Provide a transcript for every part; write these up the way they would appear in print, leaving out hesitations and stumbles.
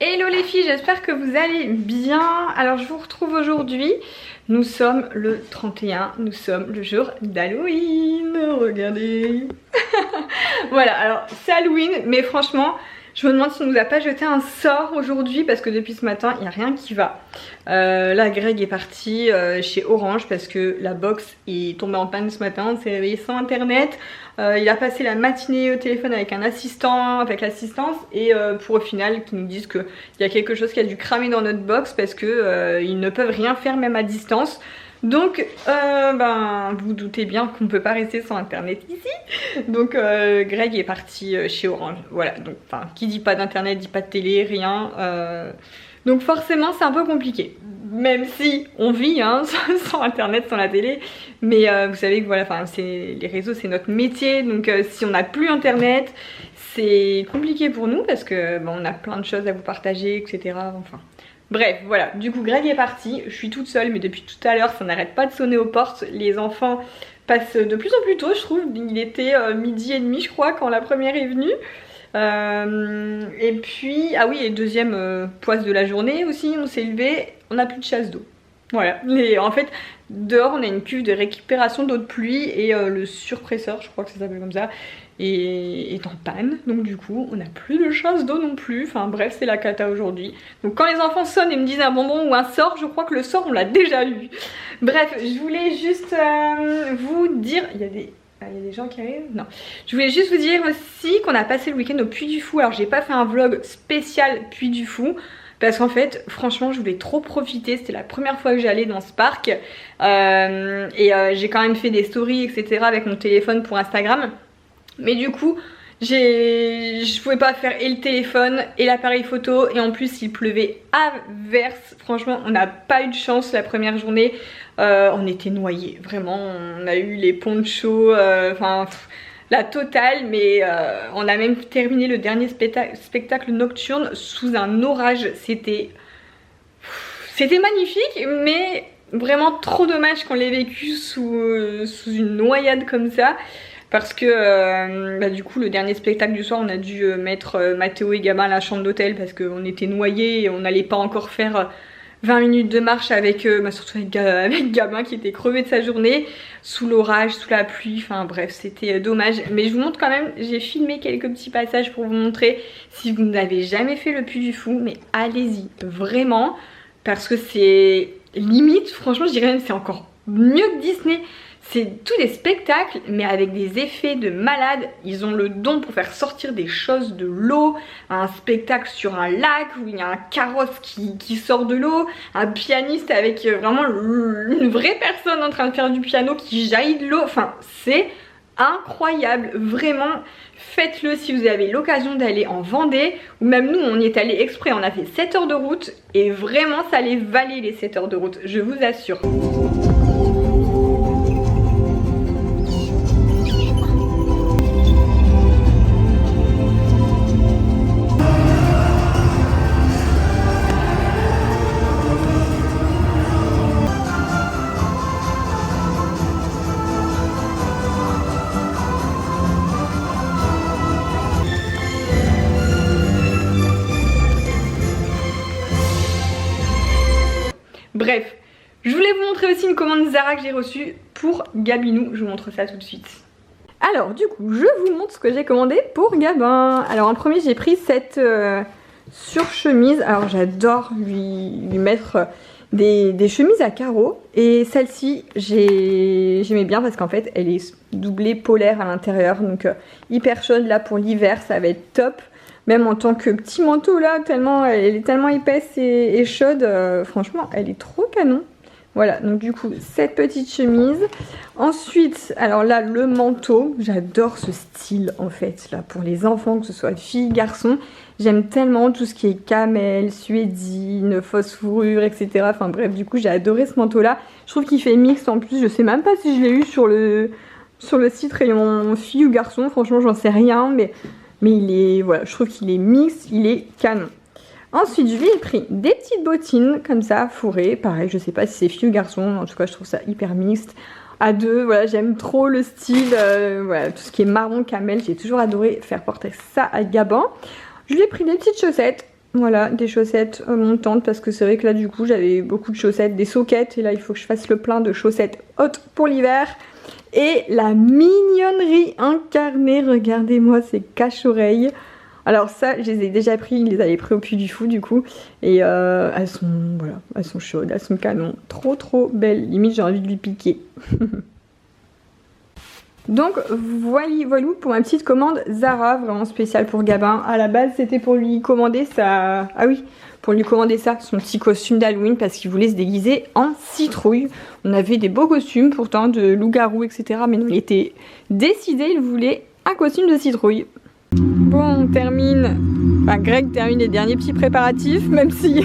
Hello les filles, j'espère que vous allez bien. Alors je vous retrouve aujourd'hui. Nous sommes le 31, nous sommes le jour d'Halloween. Regardez. Voilà, alors c'est Halloween, mais franchement, je me demande si on nous a pas jeté un sort aujourd'hui parce que depuis ce matin, il n'y a rien qui va. Là, Greg est parti chez Orange parce que la box est tombée en panne ce matin. On s'est réveillé sans internet. Il a passé la matinée au téléphone avec un assistant, avec l'assistance, et pour au final qu'ils nous disent qu'il y a quelque chose qui a dû cramer dans notre box parce que ils ne peuvent rien faire même à distance. Donc vous vous doutez bien qu'on ne peut pas rester sans internet ici. Donc Greg est parti chez Orange. Voilà, donc qui dit pas d'internet dit pas de télé, rien. Donc forcément c'est un peu compliqué. Même si on vit hein, sans internet, sans la télé. Mais vous savez que voilà, les réseaux c'est notre métier. Donc si on n'a plus internet, c'est compliqué pour nous parce que on a plein de choses à vous partager, etc. Enfin. Bref, voilà, du coup Greg est parti, je suis toute seule mais depuis tout à l'heure ça n'arrête pas de sonner aux portes. Les enfants passent de plus en plus tôt je trouve, il était 12h30 je crois quand la première est venue. Et puis, ah oui, et deuxième poisse de la journée aussi, on s'est levé, on n'a plus de chasse d'eau. Voilà, en fait dehors on a une cuve de récupération d'eau de pluie et le surpresseur, je crois que ça s'appelle comme ça, est en panne, donc du coup on n'a plus de chasse d'eau non plus. Enfin bref, c'est la cata aujourd'hui. Donc quand les enfants sonnent et me disent un bonbon ou un sort, je crois que le sort on l'a déjà lu. Bref, je voulais juste vous dire, il y a des gens qui arrivent? Non. Je voulais juste vous dire aussi qu'on a passé le week-end au Puy du Fou. Alors j'ai pas fait un vlog spécial Puy du Fou parce qu'en fait franchement je voulais trop profiter. C'était la première fois que j'allais dans ce parc j'ai quand même fait des stories etc avec mon téléphone pour Instagram. Mais du coup je pouvais pas faire et le téléphone et l'appareil photo, et en plus il pleuvait à verse. Franchement on n'a pas eu de chance la première journée. On était noyés, vraiment, on a eu les ponchos, la totale, mais on a même terminé le dernier spectacle nocturne sous un orage. C'était magnifique, mais vraiment trop dommage qu'on l'ait vécu sous une noyade comme ça. Parce que du coup le dernier spectacle du soir on a dû mettre Mathéo et Gabin à la chambre d'hôtel parce qu'on était noyés et on n'allait pas encore faire 20 minutes de marche avec surtout avec Gabin qui était crevé de sa journée, sous l'orage, sous la pluie, enfin bref c'était dommage. Mais je vous montre quand même, j'ai filmé quelques petits passages pour vous montrer. Si vous n'avez jamais fait le Puy du Fou, mais allez-y, vraiment, parce que c'est limite, franchement je dirais même c'est encore mieux que Disney. C'est tous des spectacles mais avec des effets de malade. Ils ont le don pour faire sortir des choses de l'eau. Un spectacle sur un lac où il y a un carrosse qui sort de l'eau. Un pianiste avec vraiment une vraie personne en train de faire du piano qui jaillit de l'eau. Enfin c'est incroyable, vraiment faites-le si vous avez l'occasion d'aller en Vendée. Ou même nous on y est allé exprès, on a fait 7 heures de route. Et vraiment ça les valait les 7 heures de route, je vous assure. Bref, je voulais vous montrer aussi une commande Zara que j'ai reçue pour Gabinou. Je vous montre ça tout de suite. Alors du coup, je vous montre ce que j'ai commandé pour Gabin. Alors en premier, j'ai pris cette surchemise. Alors j'adore lui mettre des chemises à carreaux. Et celle-ci, j'aimais bien parce qu'en fait, elle est doublée polaire à l'intérieur. Donc hyper chaude là pour l'hiver, ça va être top. Même en tant que petit manteau là, elle est tellement épaisse et chaude, franchement elle est trop canon. Voilà, donc du coup cette petite chemise. Ensuite, alors là le manteau, j'adore ce style en fait là pour les enfants, que ce soit filles, garçons. J'aime tellement tout ce qui est camel, suédine, fausse fourrure, etc. Enfin bref, du coup j'ai adoré ce manteau là. Je trouve qu'il fait mixte en plus, je sais même pas si je l'ai eu sur le site rayon fille ou garçon, franchement j'en sais rien, mais il est, voilà, je trouve qu'il est mixte, il est canon. Ensuite, je lui ai pris des petites bottines comme ça, fourrées. Pareil, je sais pas si c'est fille ou garçon, en tout cas, je trouve ça hyper mixte. À deux, voilà, j'aime trop le style, voilà, tout ce qui est marron camel, j'ai toujours adoré faire porter ça à Gabin. Je lui ai pris des petites chaussettes Voilà, des chaussettes montantes parce que c'est vrai que là du coup j'avais beaucoup de chaussettes, des soquettes et là il faut que je fasse le plein de chaussettes hautes pour l'hiver. Et la mignonnerie incarnée, regardez-moi ces cache-oreilles. Alors ça, je les ai déjà pris, je les avais pris au Puy du Fou du coup. Et elles sont, voilà, elles sont chaudes, elles sont canon. Trop trop belles, limite j'ai envie de lui piquer. Donc voilà pour ma petite commande Zara, vraiment spéciale pour Gabin. À la base c'était pour lui commander sa... Ah oui, pour lui commander ça, son petit costume d'Halloween parce qu'il voulait se déguiser en citrouille. On avait des beaux costumes pourtant de loup-garou etc. Mais non, il était décidé, il voulait un costume de citrouille. Bon, on termine, enfin Greg termine les derniers petits préparatifs, même si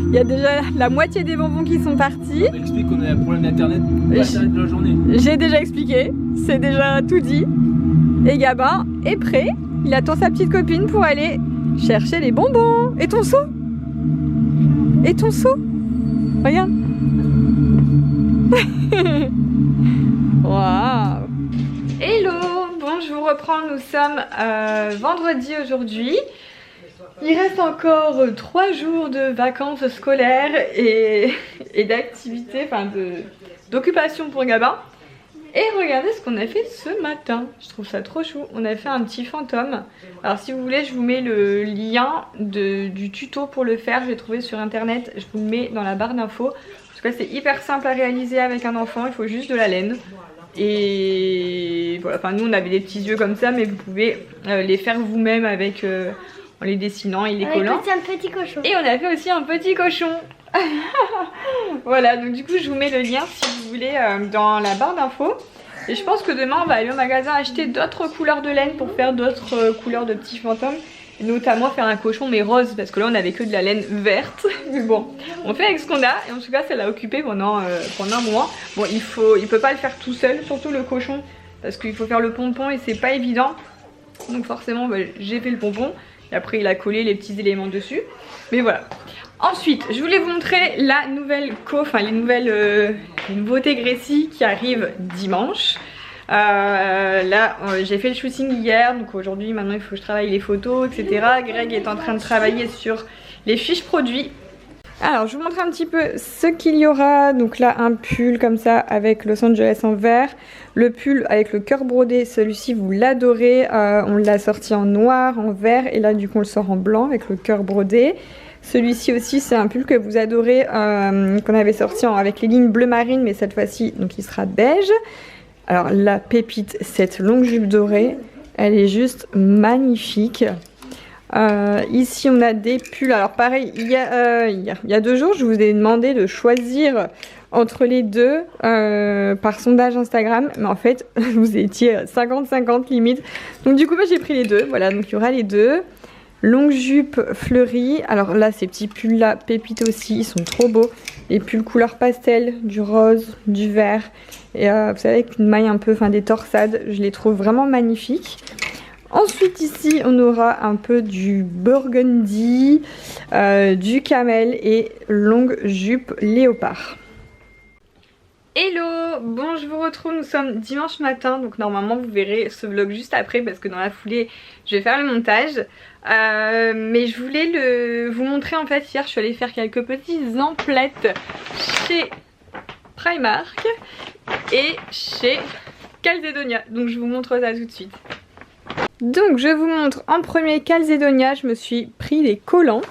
il y a déjà la moitié des bonbons qui sont partis. On explique qu'on a un problème d'internet de la journée. J'ai déjà expliqué, c'est déjà tout dit. Et Gabin est prêt, il attend sa petite copine pour aller chercher les bonbons. Et ton seau? Et ton seau? Regarde. Waouh. Hello, bon je vous reprends, nous sommes vendredi aujourd'hui. Il reste encore 3 jours de vacances scolaires et d'activités, enfin d'occupation pour Gabin. Et regardez ce qu'on a fait ce matin, je trouve ça trop chou. On a fait un petit fantôme. Alors si vous voulez, je vous mets le lien du tuto pour le faire, je l'ai trouvé sur internet, je vous le mets dans la barre d'infos. En tout cas c'est hyper simple à réaliser avec un enfant, il faut juste de la laine. Et voilà, enfin nous on avait des petits yeux comme ça, mais vous pouvez les faire vous-même avec en les dessinant et les collant. On a fait un petit cochon. Et on a fait aussi un petit cochon. Voilà, donc du coup je vous mets le lien si vous voulez dans la barre d'infos. Et je pense que demain on va aller au magasin acheter d'autres couleurs de laine pour faire d'autres couleurs de petits fantômes. Et notamment faire un cochon mais rose, parce que là on avait que de la laine verte. Mais bon, on fait avec ce qu'on a, et en tout cas ça l'a occupé pendant un mois. Bon, il peut pas le faire tout seul, surtout le cochon, parce qu'il faut faire le pompon et c'est pas évident. Donc forcément j'ai fait le pompon, et après il a collé les petits éléments dessus. Mais voilà. Ensuite, je voulais vous montrer la nouvelle les nouveautés Gracie qui arrivent dimanche. Là j'ai fait le shooting hier, donc aujourd'hui maintenant il faut que je travaille les photos etc. Greg est en train de travailler sur les fiches produits. Alors je vous montre un petit peu ce qu'il y aura. Donc là un pull comme ça avec Los Angeles en vert, le pull avec le cœur brodé, celui-ci vous l'adorez, on l'a sorti en noir, en vert et là du coup on le sort en blanc avec le cœur brodé. Celui-ci aussi c'est un pull que vous adorez, qu'on avait sorti avec les lignes bleu marine, mais cette fois-ci donc il sera beige. Alors la pépite, cette longue jupe dorée, elle est juste magnifique. Ici on a des pulls, alors pareil, il y a 2 jours je vous ai demandé de choisir entre les deux par sondage Instagram, mais en fait vous étiez 50-50 limite. Donc du coup j'ai pris les deux, voilà, donc il y aura les deux. Longue jupe fleurie, alors là ces petits pulls là, pépites aussi, ils sont trop beaux. Les pulls couleur pastel, du rose, du vert, et vous savez avec une maille un peu, enfin des torsades, je les trouve vraiment magnifiques. Ensuite ici on aura un peu du burgundy, du camel et longue jupe léopard. Hello, bon je vous retrouve, nous sommes dimanche matin, donc normalement vous verrez ce vlog juste après parce que dans la foulée je vais faire le montage. Mais je voulais vous montrer en fait, hier je suis allée faire quelques petites emplettes chez Primark et chez Calzedonia, donc je vous montre ça tout de suite. Donc je vous montre en premier Calzedonia, je me suis pris des collants.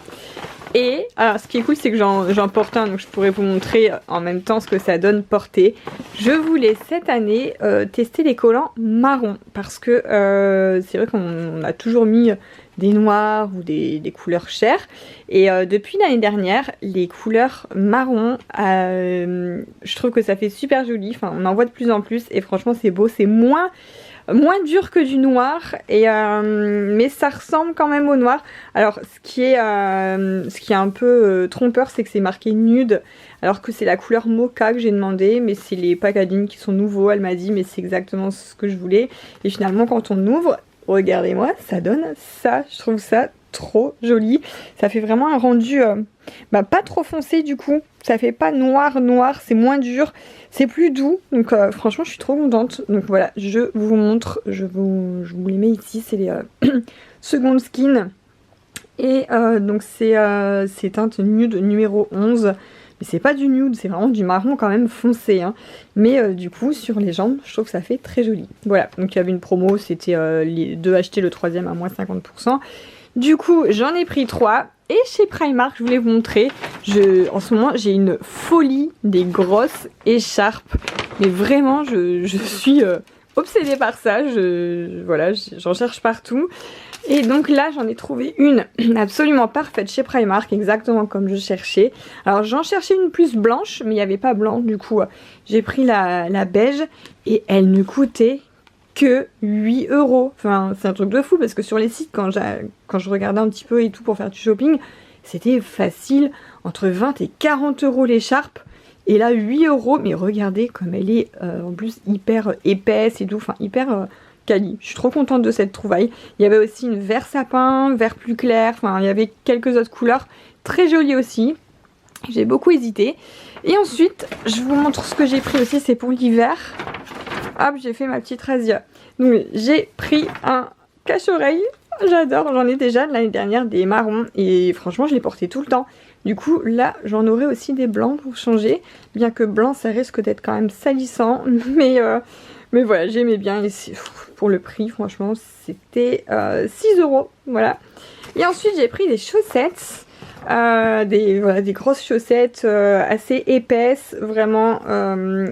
Et alors ce qui est cool c'est que j'en porte un, donc je pourrais vous montrer en même temps ce que ça donne porter. Je voulais cette année tester les collants marrons parce que c'est vrai qu'on a toujours mis des noirs ou des couleurs chères. Et depuis l'année dernière, les couleurs marron, je trouve que ça fait super joli. Enfin, on en voit de plus en plus et franchement c'est beau, c'est moins dur que du noir, mais ça ressemble quand même au noir. Alors ce qui est un peu trompeur, c'est que c'est marqué nude alors que c'est la couleur mocha que j'ai demandé, mais c'est les packaging qui sont nouveaux. Elle m'a dit mais c'est exactement ce que je voulais, et finalement quand on ouvre, regardez-moi, ça donne ça. Je trouve ça trop joli, ça fait vraiment un rendu pas trop foncé, du coup ça fait pas noir, c'est moins dur, c'est plus doux, donc franchement je suis trop contente. Donc voilà, je vous montre, je vous les mets ici, c'est les Second Skin Et donc c'est teinte nude numéro 11. Mais c'est pas du nude, c'est vraiment du marron quand même foncé. Hein. Mais du coup, sur les jambes, je trouve que ça fait très joli. Voilà, donc il y avait une promo, c'était les deux achetés, le troisième à moins 50%. Du coup, j'en ai pris 3. Et chez Primark, je voulais vous montrer, en ce moment, j'ai une folie des grosses écharpes. Mais vraiment, je suis obsédée par ça. Voilà, j'en cherche partout. Et donc là, j'en ai trouvé une absolument parfaite chez Primark, exactement comme je cherchais. Alors, j'en cherchais une plus blanche, mais il n'y avait pas blanc. Du coup, j'ai pris la beige et elle ne coûtait que 8 €. Enfin, c'est un truc de fou parce que sur les sites, quand je regardais un petit peu et tout pour faire du shopping, c'était facile, entre 20 et 40 € l'écharpe. Et là, 8 €, mais regardez comme elle est en plus hyper épaisse et tout, enfin hyper quali. Je suis trop contente de cette trouvaille. Il y avait aussi une vert sapin, vert plus clair, enfin il y avait quelques autres couleurs très jolies aussi. J'ai beaucoup hésité. Et ensuite, je vous montre ce que j'ai pris aussi, c'est pour l'hiver. Hop, j'ai fait ma petite razzia. Donc j'ai pris un cache-oreille. J'adore, j'en ai déjà l'année dernière des marrons et franchement je les portais tout le temps. Du coup là j'en aurai aussi des blancs pour changer. Bien que blanc ça risque d'être quand même salissant. Mais voilà, j'aimais bien et pour le prix franchement c'était 6 €. Voilà. Et ensuite j'ai pris des chaussettes. Des grosses chaussettes assez épaisses vraiment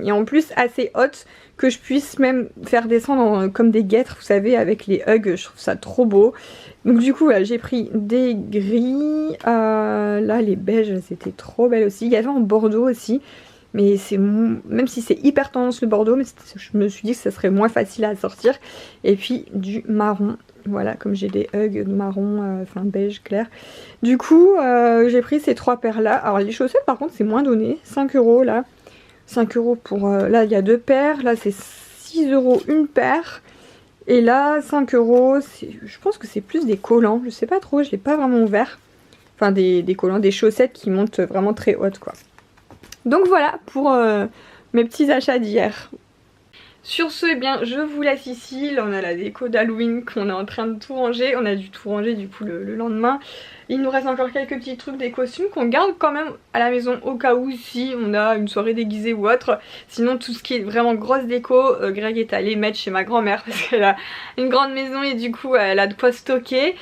et en plus assez hautes que je puisse même faire descendre comme des guêtres, vous savez, avec les hugs. Je trouve ça trop beau. Donc du coup voilà, j'ai pris des gris, là les beiges c'était trop belle aussi, il y avait en bordeaux aussi, mais même si c'est hyper tendance le bordeaux, mais je me suis dit que ça serait moins facile à sortir. Et puis du marron. Voilà, comme j'ai des hugs marron, enfin beige clair. Du coup, j'ai pris ces 3 paires là. Alors les chaussettes par contre c'est moins donné, 5 € là. 5 € pour... là il y a 2 paires, là c'est 6 € une paire. Et là 5 €, je pense que c'est plus des collants, je sais pas trop, je l'ai pas vraiment ouvert. Enfin des collants, des chaussettes qui montent vraiment très hautes quoi. Donc voilà pour mes petits achats d'hier. Sur ce, eh bien, je vous laisse ici. Là, on a la déco d'Halloween qu'on est en train de tout ranger. On a dû tout ranger du coup le lendemain. Il nous reste encore quelques petits trucs des costumes qu'on garde quand même à la maison au cas où si on a une soirée déguisée ou autre. Sinon, tout ce qui est vraiment grosse déco, Greg est allé mettre chez ma grand-mère parce qu'elle a une grande maison et du coup, elle a de quoi stocker.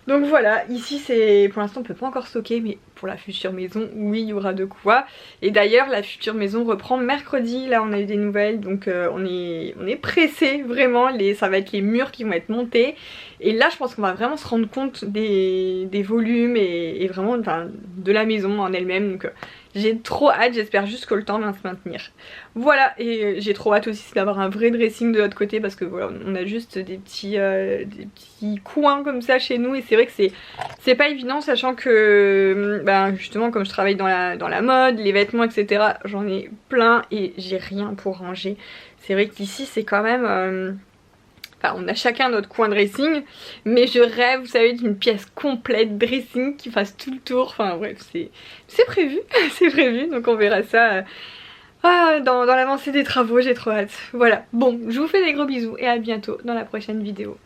Donc voilà, ici c'est pour l'instant on peut pas encore stocker, mais pour la future maison oui il y aura de quoi. Et d'ailleurs la future maison reprend mercredi, là on a eu des nouvelles, donc on est pressé vraiment, ça va être les murs qui vont être montés. Et là je pense qu'on va vraiment se rendre compte des volumes et vraiment de la maison en elle-même. Donc j'ai trop hâte, j'espère juste que le temps va se maintenir. Voilà, et j'ai trop hâte aussi d'avoir un vrai dressing de l'autre côté parce que voilà, on a juste des petits coins comme ça chez nous et c'est vrai que c'est pas évident sachant que justement comme je travaille dans la mode, les vêtements etc, j'en ai plein et j'ai rien pour ranger. C'est vrai qu'ici c'est quand même... Enfin, on a chacun notre coin dressing, mais je rêve, vous savez, d'une pièce complète dressing qui fasse tout le tour. Enfin bref, c'est prévu, c'est prévu, donc on verra ça dans l'avancée des travaux, j'ai trop hâte. Voilà, bon, je vous fais des gros bisous et à bientôt dans la prochaine vidéo.